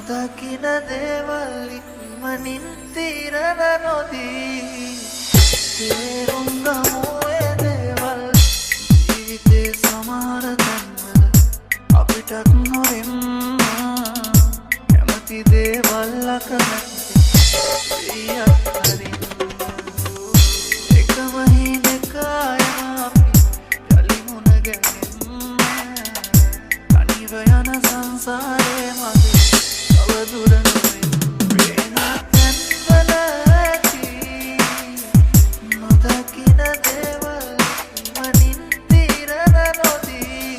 නොදකින දේවල් ඉක්මනින් තීරණ නොදී තේරුම් ගමු ඒ දේවල් ජීවිතේ සමහර තැන්වල අපිටත් නොරෙන්න කැමති දේවල් අකමැති හරින්න එකම හිනක අයම අපි යලි මුණ ගැහෙන්න තනිව යන සංසාරේ මගේ අවදුර නොවෙන්න ප්‍රේමයන් වල ඇති නොදකින දේවල් මනින් තීරණ නොදී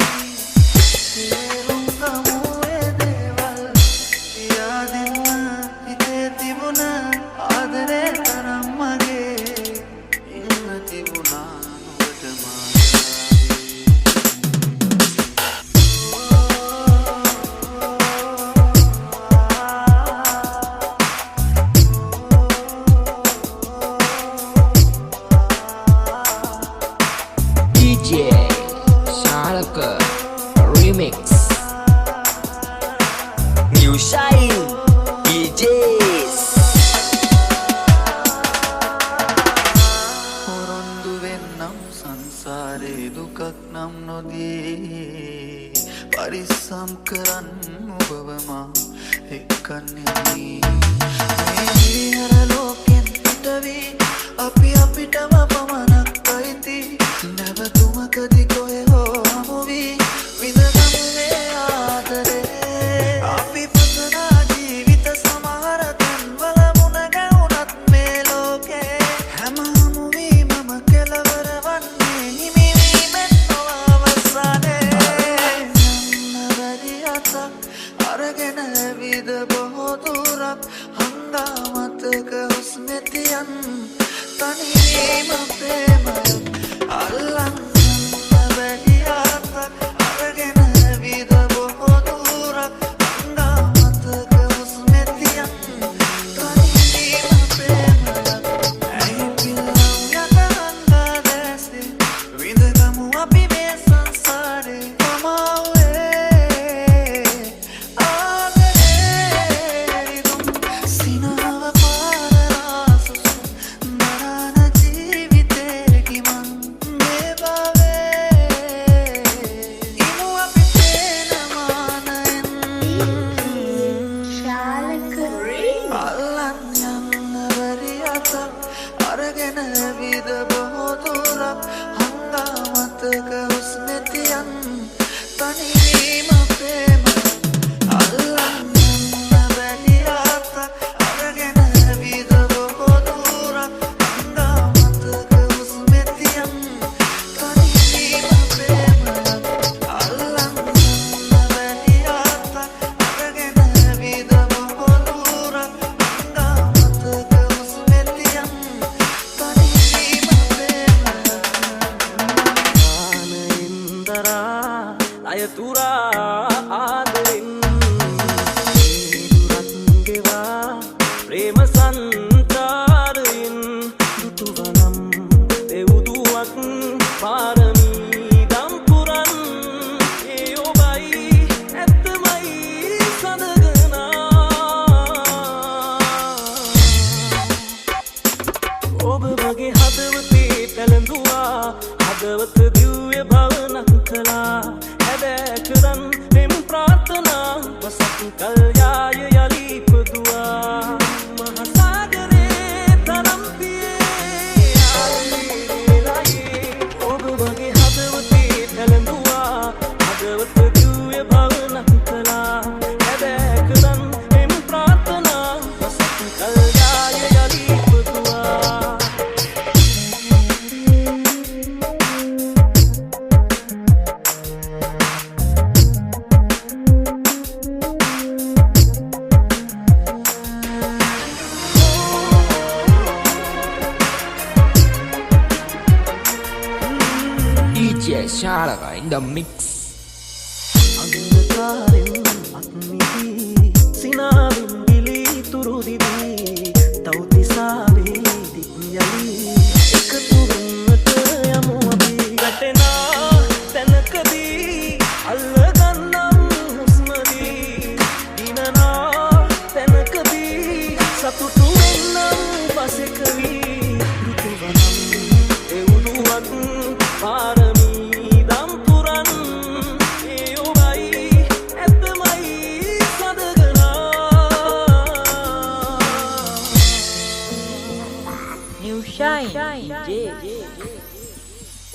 තේරුම් ගමු ඒ දේවල් කියා දෙන්න හිතේ තිබුණ ආදරේ තරම් මගේ ඉන්න තිබුණා නුඹට DJ Shalaka Remix New Shine DJs පොරොන්දු වෙන්නම් සංසාරේ දුකක් නම් නොදී පරිස්සම් කරන්න ඔබව මා එක්කන්නේ මේ නිරිහර ලෝකෙන් පිටවී අපි අපිටම පමණක් අයිති නැවතුමකදී කොහෙ හෝ හමු වී විඳගමු මේ ආදරේ අපි පතනා ජීවිත සමහර තැන්වල මුණ ගැහුණත් මේ ලෝකේ හැම හමු වීමම කෙලවර වන්නේ හිමිවීමෙන් නොව අවසානයේ යන්න බැරි අතක් අරගෙන ඇවිද බොහෝ දුරක් හංගාමතක හුස්මෙතියන් තනිවීම ප්‍රේමය අල්ලන් යන්න බැරි අතක් අරගෙන ඇවිද බොහෝ දුරක් හංගාමතක හුස්මෙතියන් තනිවීම ප්‍රේමය ඇයි පිල්ලම් යට හංගා දැසේ විඳගමු අපි මේ සංසාරේ මමාවේ ආදරේ රිදුම් සිනාව පාරාසුසුම් නරන ජීවිතේ ගිමන් මේ බවේ ඉනු අපි තේන මානයෙන් අල්ලන් යන්න බැරි අතක් අරගෙන ඇවිද බොහෝ දුරක් හංගාමතක හුස්මෙතියන් තනිවීම ප්‍රේමය අල්ලන් යන්න බැරි අතක් අරගෙන ඇවිද බොහෝ දුරක් හංගාමතක හුස්මෙතියන් තනිවීම ප්‍රේමය අල්ලන් යන්න බැරි අතක් අරගෙන ඇවිද බොහෝ දුරක් හංගාමතක හුස්මෙතියන් තනිවීම ප්‍රේමය ආනෙන්දරා අයතුරා ආදරෙන් දුරත් ගෙවා ප්‍රේම සංචාරයෙන් දුටුවනම් දෙවුදුවක් පාරමී දම්පුරන් ඒ ඔබයි ඇත්තමයි සඳගනා ඔබ වගේ හදවතේ පැළඳුවා හදවත දිව්‍ය භවනක් කළා හැබෑ කරන් මෙම් ප්‍රාර්ථනා වසක් කල් යාය යලි ඉපදුවා මහසාගරේ තරම් පියේ ආලේ ඔබ වගේ හදවතේ පැළඳුවා හදවත දිව්‍ය භවනක් කළා හැබෑ කරන් මෙම් ප්‍රාර්ථනා වසක් කල් යාය යලි ඉපදුවා DJ Shalaka in the mix අන්ධකාරෙන් අත්මිදී සිනාවෙන් බිලී තුරුදිදී තවතිසාවේ දික්යලි එකතු වෙන්නට යමු අපි වැටෙනා තැනකදී අල්ලගන්නම් හුස්මදී දිනනා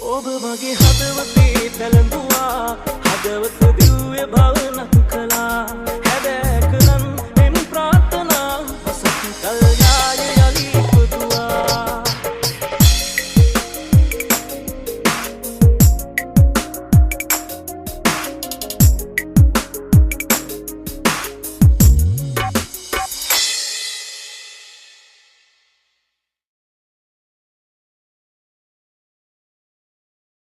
ඔබ මගේ හදවතේ තැළඹුවා හදවත දිව්‍ය භවනක්